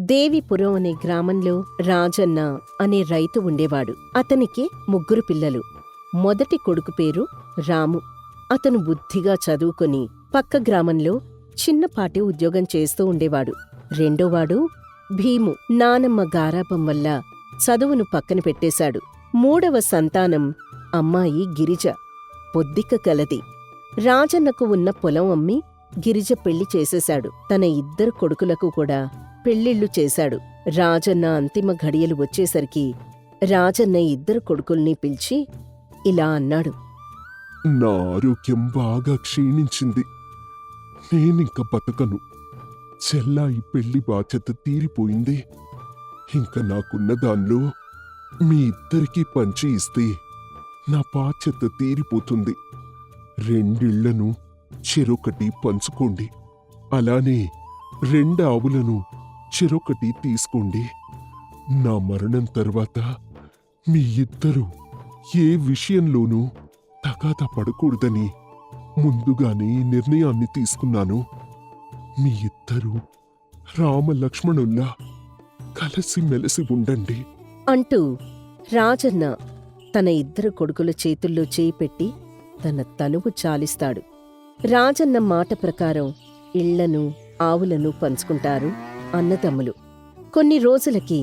దేవిపురం అనే గ్రామంలో రాజన్న అనే రైతు ఉండేవాడు. అతనికి 3 పిల్లలు. మొదటి కొడుకు పేరు రాము. అతను బుద్ధిగా చదువుకొని పక్క గ్రామంలో చిన్నపాటి ఉద్యోగం చేస్తూ ఉండేవాడు. రెండోవాడు భీము. నానమ్మ గారాపం వల్ల చదువును పక్కన పెట్టేశాడు. 3వ సంతానం అమ్మాయి గిరిజ. పొద్దిక కలది. రాజన్నకు ఉన్న పొలం అమ్మి గిరిజ పెళ్లి చేసేశాడు. తన 2 కొడుకులకు కూడా పెళ్ళిళ్ళు చేశాడు. రాజన్న అంతిమ ఘడియలు వచ్చేసరికి రాజన్న 2 కొడుకుల్ని పిలిచి ఇలా అన్నాడు. నా ఆరోగ్యం బాగా క్షీణించింది. నేనింక బతకను. చెల్లాయి పెళ్లి బాధ్యత తీరిపోయింది. ఇంక నాకున్న దానిలో మీ 2కి పంచి ఇస్తే నా బాధ్యత తీరిపోతుంది. 2 ఇళ్లను చెరొకటి పంచుకోండి. అలానే 2 ఆవులను చెరొకటి తీసుకోండి. నా మరణం తర్వాత మీ 2 ఏ విషయంలోనూ తగాదా పడకూడదని ముందుగానే ఈ నిర్ణయాన్ని తీసుకున్నాను. మీ 2 రామలక్ష్మణుల్లా కలిసిమెలిసి ఉండండి అంటూ రాజన్న తన 2 కొడుకుల చేతుల్లో చేయి పెట్టి తన తనువు చాలిస్తాడు. రాజన్న మాట ప్రకారం ఇళ్లను ఆవులను పంచుకుంటారు అన్నదమ్ములు. కొన్ని రోజులకి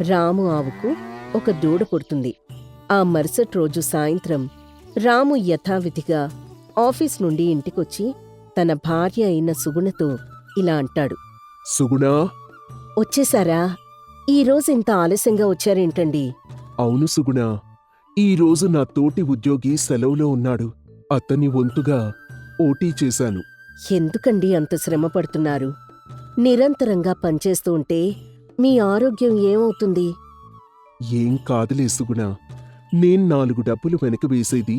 రాము ఆవుకు ఒక దూడ పుడుతుంది. ఆ మరుసటి రోజు సాయంత్రం రాము యథావిధిగా ఆఫీస్ నుండి ఇంటికొచ్చి తన భార్య అయిన సుగుణతో ఇలా అంటాడు. సుగుణా, వచ్చేశారా? ఈరోజు ఇంత ఆలస్యంగా వచ్చారేంటండి? అవును సుగుణా, ఈరోజు నా తోటి ఉద్యోగి సెలవులో ఉన్నాడు. అతని వంతుగా ఓటీ చేశాను. ఎందుకండి అంత శ్రమ పడుతున్నారు? నిరంతరంగా పనిచేస్తూ ఉంటే మీ ఆరోగ్యం ఏమవుతుంది? ఏం కాదులే సుగుణా, నేను 4 డబ్బులు వెనక వేసేది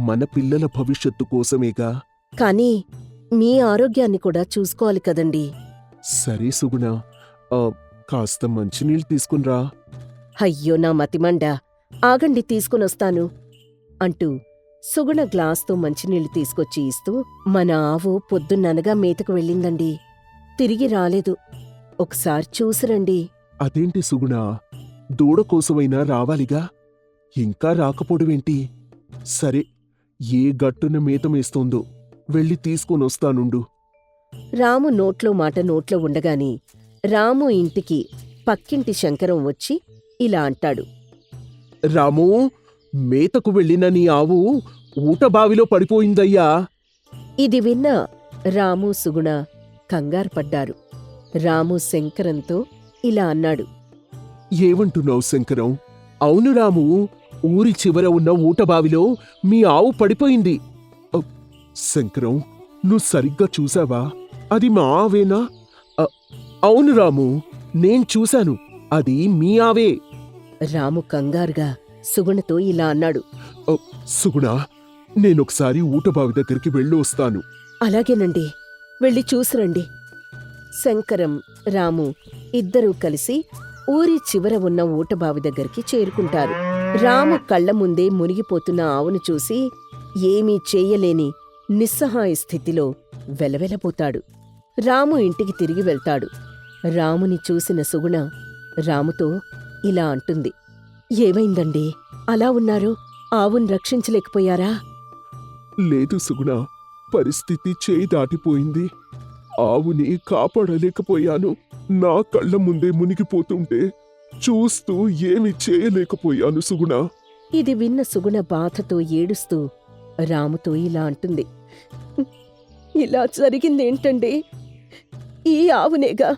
మన పిల్లల భవిష్యత్తు కోసమేగా. కానీ మీ ఆరోగ్యాన్ని కూడా చూసుకోవాలి కదండి. సరే సుగుణా, కాస్త మంచినీళ్ళు తీసుకునిరా. అయ్యో నా మతిమండ, ఆగండి తీసుకునొస్తాను అంటూ సుగుణ గ్లాస్తో మంచినీళ్లు తీసుకొచ్చి ఇస్తూ, మన ఆవు పొద్దున్ననగా మేతకు వెళ్ళిందండి. తిరిగి రాలేదు. ఒకసారి చూసిరండి. అదేంటి సుగుణా, దూడ కోసమైనా రావాలిగా, ఇంకా రాకపోవడమేంటి? సరే, ఏ గట్టున మేతమేస్తోందో వెళ్ళి తీసుకొనొస్తానుండు. రాము నోట్లో మాట నోట్లో ఉండగాని రాము ఇంటికి పక్కింటి శంకరం వచ్చి ఇలా అంటాడు. రామూ, మేతకు వెళ్ళిన నీ ఆవు ఊటబావిలో పడిపోయిందయ్యా. ఇది విన్న రాము సుగుణ కంగారుపడ్డారు. రాము శంకరంతో ఇలా అన్నాడు. ఏమంటున్నావు శంకరం? అవును రాము, ఊరి చివర ఉన్న ఊటబావిలో మీ ఆవు పడిపోయింది. శంకరం, నువ్వు సరిగ్గా చూసావా? అది మా ఆవేనా? అవును రాము, నేను చూశాను, అది మీ ఆవే. రాము కంగారుగా సుగుణతో ఇలా అన్నాడు. సుగుణా, నేనొకసారి ఊటబావి దగ్గరికి వెళ్ళి వస్తాను. అలాగేనండి, వెళ్ళి చూసిరండి. శంకరం, రాము 2 కలిసి ఊరి చివర ఉన్న ఊటబావి దగ్గరికి చేరుకుంటారు. రాము కళ్ల ముందే మునిగిపోతున్న ఆవును చూసి ఏమీ చేయలేని నిస్సహాయ స్థితిలో వెలవెలపోతాడు. రాము ఇంటికి తిరిగి వెళ్తాడు. రాముని చూసిన సుగుణ రాముతో ఇలా అంటుంది. ఏమైందండి అలా ఉన్నారు? ఆవును రక్షించలేకపోయారా? లేదు సుగుణా, పరిస్థితి చేయి దాటిపోయింది. ఆవుని కాపాడలేకపోయాను. నా కళ్ల ముందే మునిగిపోతుంటే చూస్తూ ఏమి చేయలేకపోయాను సుగుణా. ఇది విన్న సుగుణ బాధతో ఏడుస్తూ రాముతో ఇలా అంటుంది. ఇలా జరిగిందేంటండి? ఈ ఆవునేగా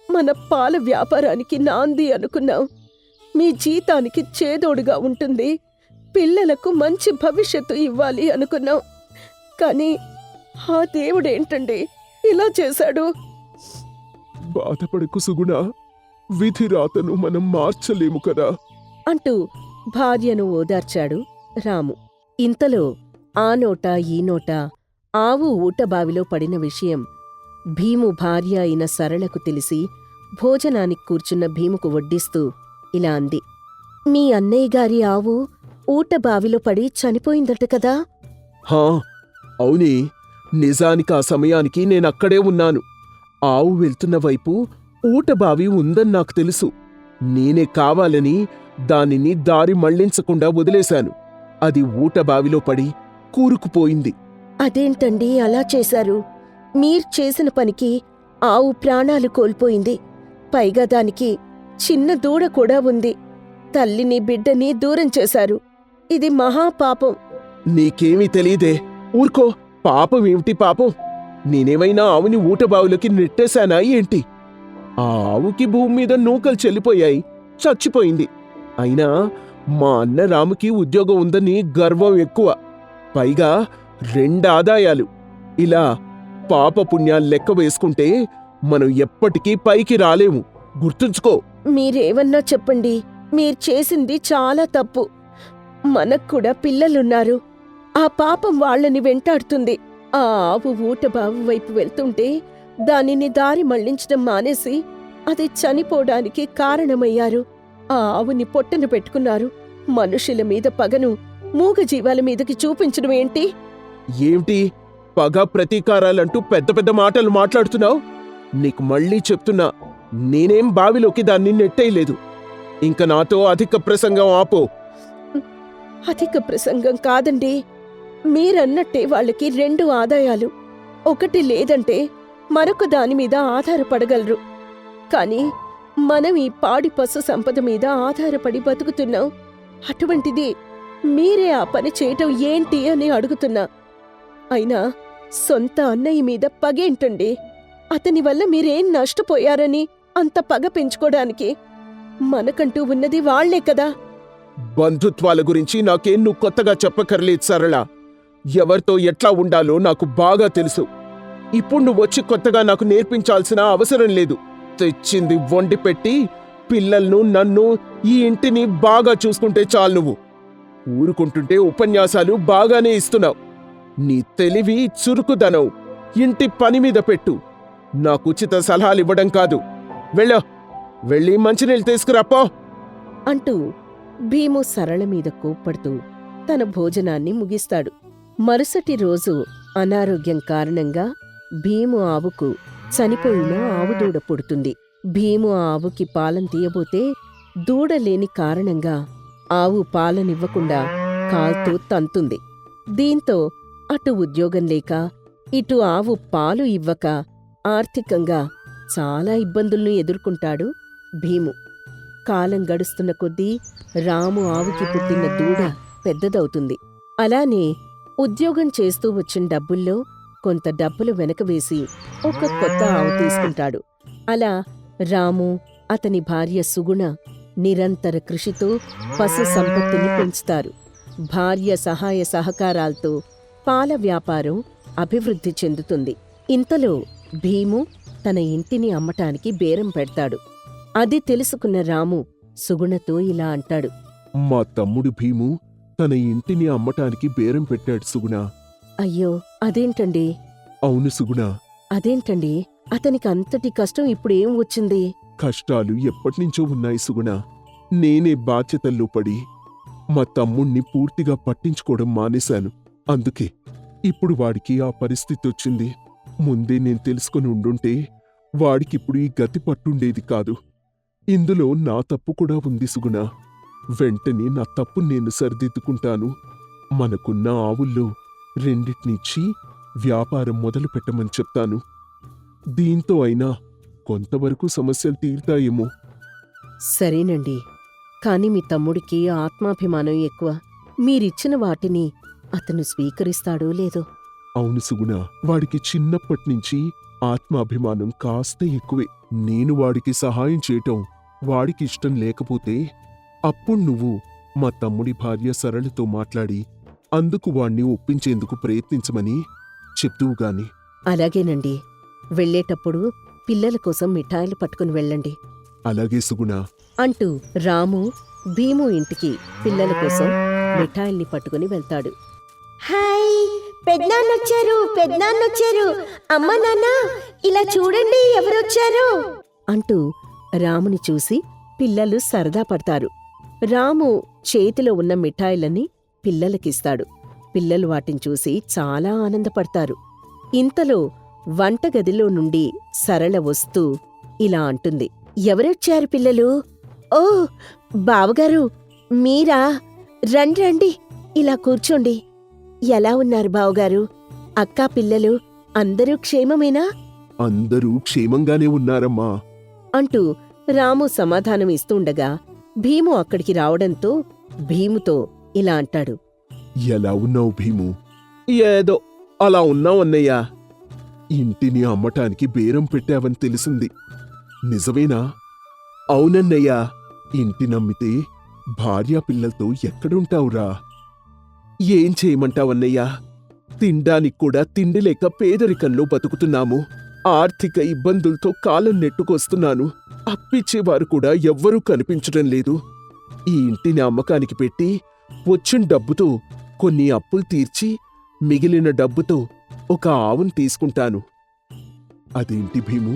మన పాల వ్యాపారానికి నాంది అనుకున్నాం. మీ జీతానికి చేదోడుగా ఉంటుంది, పిల్లలకు మంచి భవిష్యత్తు ఇవ్వాలి అనుకున్నాం. కానీ ఆ దేవుడేంటండి ఇలా చేశాడు? బాధపడకు సుగుణా, విధి రాతను మనం మార్చలేము కదా అంటూ భార్యను ఓదార్చాడు రాము. ఇంతలో ఆ నోట ఈ నోట ఆవు ఊటబావిలో పడిన విషయం భీము భార్య అయిన సరళకు తెలిసి భోజనానికి కూర్చున్న భీముకు వడ్డిస్తూ ఇలా అంది. మీ అన్నయ్య గారి ఆవు ఊటబావిలో పడి చనిపోయిందట కదా? హా, అవునే, నిజానికి ఆ సమయానికి నేనక్కడే ఉన్నాను. ఆవు వెళ్తున్న వైపు ఊటబావి ఉందని నాకు తెలుసు. నేనే కావాలని దానిని దారి మళ్లించకుండా వదిలేశాను. అది ఊటబావిలో పడి కూరుకుపోయింది. అదేంటండి అలా చేశారు? మీరు చేసిన పనికి ఆవు ప్రాణాలు కోల్పోయింది. పైగా దానికి చిన్న దూడ కూడా ఉంది. తల్లిని బిడ్డని దూరం చేశారు. ఇది మహాపాపం. నీకేమీ తెలీదే. ఊరుకో. పాపం ఏమిటి పాపం? నేనేమైనా ఆవుని ఊటబావిలోకి నెట్టేశానా ఏంటి? ఆ ఆవుకి భూమి మీద నూకలు చెల్లిపోయాయి, చచ్చిపోయింది. అయినా మా అన్న రాముకి ఉద్యోగం ఉందని గర్వం ఎక్కువ. పైగా 2 ఆదాయాలు. ఇలా పాపపుణ్యాలు లెక్క వేసుకుంటే మనం ఎప్పటికీ పైకి రాలేము. గుర్తుంచుకో. మీరేవన్నా చెప్పండి, మీరు చేసింది చాలా తప్పు. మనక్కూడా పిల్లలున్నారు. ఆ పాపం వాళ్ళని వెంటాడుతుంది. ఆ ఆవు ఊటబావు వైపు వెళ్తుంటే దానిని దారి మళ్లించడం మానేసి అది చనిపోవడానికి కారణమయ్యారు. ఆ ఆవుని పొట్టన పెట్టుకున్నారు. మనుషుల మీద పగను మూగజీవాల మీదకి చూపించడం ఏంటి? ఏమిటి పగ ప్రతీకారాలంటూ పెద్ద పెద్ద మాటలు మాట్లాడుతున్నావు? నీకు మళ్ళీ చెప్తున్నా, నేనేం బావిలోకి దాన్ని నెట్టేయలేదు. ఇంక నాతో అధిక ప్రసంగం ఆపో. అధిక ప్రసంగం కాదండి. మీరన్నట్టే వాళ్ళకి 2 ఆదాయాలు. ఒకటి లేదంటే మరొక దానిమీద ఆధారపడగలరు. కాని మనం ఈ పాడి పశు సంపద మీద ఆధారపడి బతుకుతున్నాం. అటువంటిది మీరే ఆ పని చేయటం ఏంటి అని అడుగుతున్నా. అయినా సొంత అన్నయ్య మీద పగేంటండి? అతని వల్ల మీరేం నష్టపోయారని అంత పగ పెంచుకోడానికి? మనకంటూ ఉన్నది వాళ్లే కదా. బంధుత్వాల గురించి నాకేం నువ్వు కొత్తగా చెప్పకర్లేదు సరళ. ఎవరితో ఎట్లా ఉండాలో నాకు బాగా తెలుసు. ఇప్పుడు నువ్వొచ్చి కొత్తగా నాకు నేర్పించాల్సిన అవసరం లేదు. తెచ్చింది వండి పెట్టి పిల్లలను, నన్ను, ఈ ఇంటిని బాగా చూసుకుంటే చాలు. నువ్వు ఊరుకుంటుంటే ఉపన్యాసాలు బాగానే ఇస్తున్నావు. నీ తెలివి, చురుకుదనం ఇంటి పని మీద పెట్టు. నాకుచిత సలహాలివ్వడం కాదు. వెళ్ళి మంచినీళ్ళు తీసుకురాపో అంటూ భీము సరళ మీద కోప్పడుతూ తన భోజనాన్ని ముగిస్తాడు. మరుసటి రోజు అనారోగ్యం కారణంగా భీము ఆవుకు చనిపోయిన ఆవు దూడ పుడుతుంది. భీము ఆ ఆవుకి పాలను తీయబోతే దూడలేని కారణంగా ఆవు పాలనివ్వకుండా కాల్తో తంతుంది. దీంతో అటు ఉద్యోగం లేక ఇటు ఆవు పాలు ఇవ్వక ఆర్థికంగా చాలా ఇబ్బందుల్ని ఎదుర్కొంటాడు భీము. కాలం గడుస్తున్న కొద్దీ రాము ఆవుకి పుట్టిన దూడ పెద్దదవుతుంది. అలానే ఉద్యోగం చేస్తూ వచ్చిన డబ్బుల్లో కొంత డబ్బులు వెనకవేసి ఒక కొత్త ఆవు తీసుకుంటాడు. అలా రాము, అతని భార్య సుగుణ నిరంతర కృషితో పశు సంపత్తిని పెంచుతారు. భార్య సహాయ సహకారాలతో పాల వ్యాపారం అభివృద్ధి చెందుతుంది. ఇంతలో భీము తన ఇంటిని అమ్మటానికి బేరం పెడతాడు. అది తెలుసుకున్న రాము సుగుణతో ఇలా అంటాడు. మా తమ్ముడు భీము తన ఇంటిని అమ్మటానికి బేరం పెట్టాడు సుగుణ. అయ్యో, అదేంటండి? అవును సుగుణ. అదేంటండి? అతనికి అంతటి కష్టం ఇప్పుడేం వచ్చింది? కష్టాలు ఎప్పటినుంచో ఉన్నాయి సుగుణ. నేనే బాధ్యతల్లో పడి మా తమ్ముణ్ణి పూర్తిగా పట్టించుకోవడం మానేశాను. అందుకే ఇప్పుడు వాడికి ఆ పరిస్థితి వచ్చింది. ముందే నేను తెలుసుకుని ఉండుంటే వాడికిప్పుడు ఈ గతి పట్టుండేది కాదు. ఇందులో నా తప్పు కూడా ఉంది సుగుణ. వెంటనే నా తప్పు నేను సరిదిద్దుకుంటాను. మనకున్న ఆవుల్లో 2 వ్యాపారం మొదలు పెట్టమని చెప్తాను. దీంతో అయినా కొంతవరకు సమస్యలు తీరుతాయేమో. సరేనండి, కాని మీ తమ్ముడికి ఆత్మాభిమానం ఎక్కువ. మీరిచ్చిన వాటిని అతను స్వీకరిస్తాడో లేదో? అవును సుగుణ, వాడికి చిన్నప్పట్నుంచి ఆత్మాభిమానం కాస్త ఎక్కువే. నేను వాడికి సహాయం చేయటం వాడికి ఇష్టం లేకపోతే అప్పుడు నువ్వు మా తమ్ముడి భార్య సరళతో మాట్లాడి అందుకు వాణ్ణి ఒప్పించేందుకు ప్రయత్నించమని చెప్తూగాని. అలాగేనండి. వెళ్ళేటప్పుడు పిల్లల కోసం మిఠాయిలు పట్టుకుని వెళ్ళండి. అలాగే సుగుణ అంటూ రాము భీము ఇంటికి పిల్లల కోసం మిఠాయిల్ని పట్టుకుని వెళ్తాడు. హాయ్, పెద్దనాన్నొచ్చారు. అమ్మ నాన్న, ఇలా చూడండి ఎవరొచ్చారు అంటూ రాముని చూసి పిల్లలు సరదా పడతారు. రాము చేతిలో ఉన్న మిఠాయిలని పిల్లలకిస్తాడు. పిల్లలు వాటిని చూసి చాలా ఆనందపడతారు. ఇంతలో వంటగదిలో నుండి సరళ వస్తూ, ఇలా అంటుంది. ఎవరొచ్చారు పిల్లలు? ఓ బావగారు, మీరా? రండి రండి, ఇలా కూర్చోండి. ఎలా ఉన్నారు బావగారు? అక్కా పిల్లలు అందరూ క్షేమమేనా? అందరూ క్షేమంగానే ఉన్నారమ్మా. అంటూ రాము సమాధానం ఇస్తుండగా భీము అక్కడికి రావడంతో భీముతో ఇలా అంటాడు. ఎలా ఉన్నావు భీము? ఏదో అలా ఉన్నావన్నయ్యా. ఇంటిని అమ్మటానికి బేరం పెట్టావని తెలిసింది. నిజమేనా? అవునన్నయ్యా. ఇంటి నమ్మితే భార్యాపిల్లలతో ఎక్కడుంటావురా? ఏం చేయమంటావన్నయ్యా? తిండానికి కూడా తిండి లేక పేదరికంలో బతుకుతున్నాము. ఆర్థిక ఇబ్బందులతో కాలం నెట్టుకొస్తున్నాను. అప్పిచ్చేవారు కూడా ఎవ్వరూ కనిపించడం లేదు. ఈ ఇంటిని అమ్మకానికి పెట్టి వచ్చిన డబ్బుతో కొన్ని అప్పులు తీర్చి మిగిలిన డబ్బుతో ఒక ఆవును తీసుకుంటాను. అదేంటి భీము,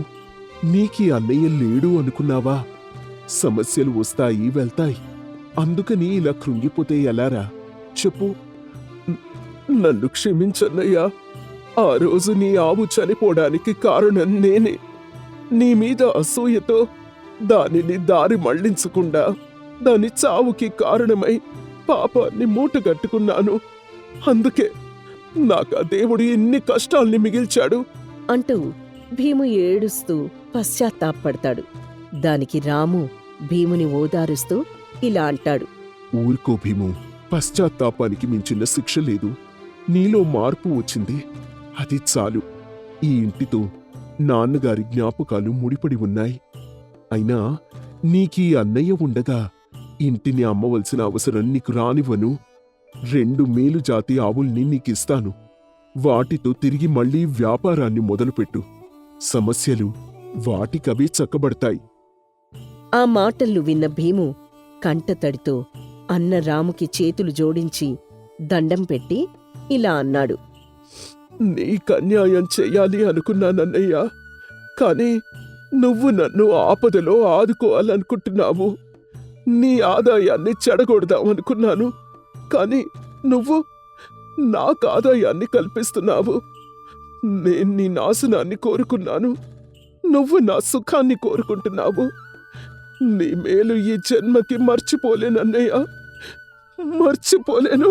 నీకీ అన్నయ్య లేడు అనుకున్నావా? సమస్యలు వస్తాయి వెళ్తాయి, అందుకని ఇలా కృంగిపోతే ఎలారా? చెప్పు. నన్ను క్షమించన్నయ్యా. ఆ రోజు నీ ఆవు చనిపోవడానికి కారణం నేనే. నీ మీద అసూయతో దానిని దారి మళ్లించకుండా దాని చావుకి కారణమై పాపాన్ని మూటగట్టుకున్నాను. అందుకే నాకా దేవుడు ఇన్ని కష్టాల్ని మిగిల్చాడు అంటూ భీము ఏడుస్తూ పశ్చాత్తాపడతాడు. దానికి రాము భీముని ఓదారుస్తూ ఇలా అంటాడు. ఊరుకో భీము, పశ్చాత్తాపానికి మించిన శిక్ష లేదు. నీలో మార్పు వచ్చింది, అది చాలు. ఈ ఇంటితో నాన్నగారి జ్ఞాపకాలు ముడిపడి ఉన్నాయి. అయినా నీకీ అన్నయ్య ఉండగా ఇంటిని అమ్మవలసిన అవసరం నీకు రానివ్వను. 2 మేలుజాతి ఆవుల్ని నీకిస్తాను. వాటితో తిరిగి మళ్ళీ వ్యాపారాన్ని మొదలుపెట్టు. సమస్యలు వాటికవే చక్కబడతాయి. ఆ మాటలు విన్న భీము కంటతడితో అన్న రాముకి చేతులు జోడించి దండం పెట్టి ఇలా అన్నాడు. నీకన్యాయం చెయ్యాలి అనుకున్నానన్నయ్యా, కాని నువ్వు నన్ను ఆపదలో ఆదుకోవాలనుకుంటున్నావు. నీ ఆదాయాన్ని చెడగొడదామనుకున్నాను, కాని నువ్వు నాకు ఆదాయాన్ని కల్పిస్తున్నావు. నేను నీ నాశనాన్ని కోరుకున్నాను, నువ్వు నా సుఖాన్ని కోరుకుంటున్నావు. నీ మేలు ఈ జన్మకి మర్చిపోలేనన్నయ్యా, మర్చిపోలేను.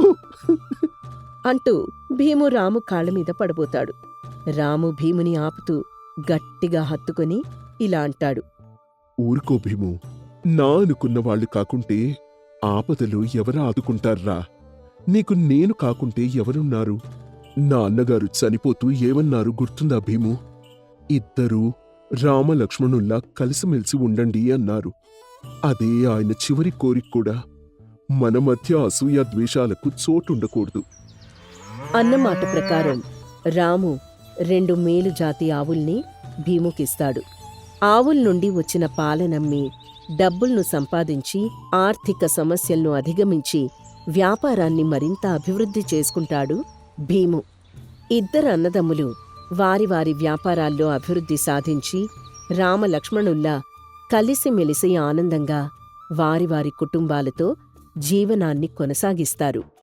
అంటూ భీము రాము కాళ్ళమీద పడబోతాడు. రాము భీముని ఆపుతూ గట్టిగా హత్తుకొని ఇలా అంటాడు. ఊరుకో భీము, నా అనుకున్న వాళ్ళు కాకుంటే ఆపదలు ఎవరు ఆదుకుంటారా? నీకు నేను కాకుంటే ఎవరున్నారు? నా అన్నగారు చనిపోతూ ఏమన్నారు గుర్తుందా భీము? ఇద్దరూ రామలక్ష్మణుల్లా కలిసిమెలిసి ఉండండి అన్నారు. అదే ఆయన చివరి కోరిక కూడా. మన మధ్య అసూయ ద్వేషాలకు చోటుండకూడదు. అన్నమాట ప్రకారం రాము 2 మేలుజాతి ఆవుల్ని భీముకిస్తాడు. ఆవుల నుండి వచ్చిన పాలనమ్మి డబ్బుల్ను సంపాదించి ఆర్థిక సమస్యలను అధిగమించి వ్యాపారాన్ని మరింత అభివృద్ధి చేసుకుంటాడు భీము. ఇద్దరు అన్నదమ్ములు వారి వారి వ్యాపారాల్లో అభివృద్ధి సాధించి రామలక్ష్మణుల్లా కలిసిమెలిసి ఆనందంగా వారి వారి కుటుంబాలతో జీవనాన్ని కొనసాగిస్తారు.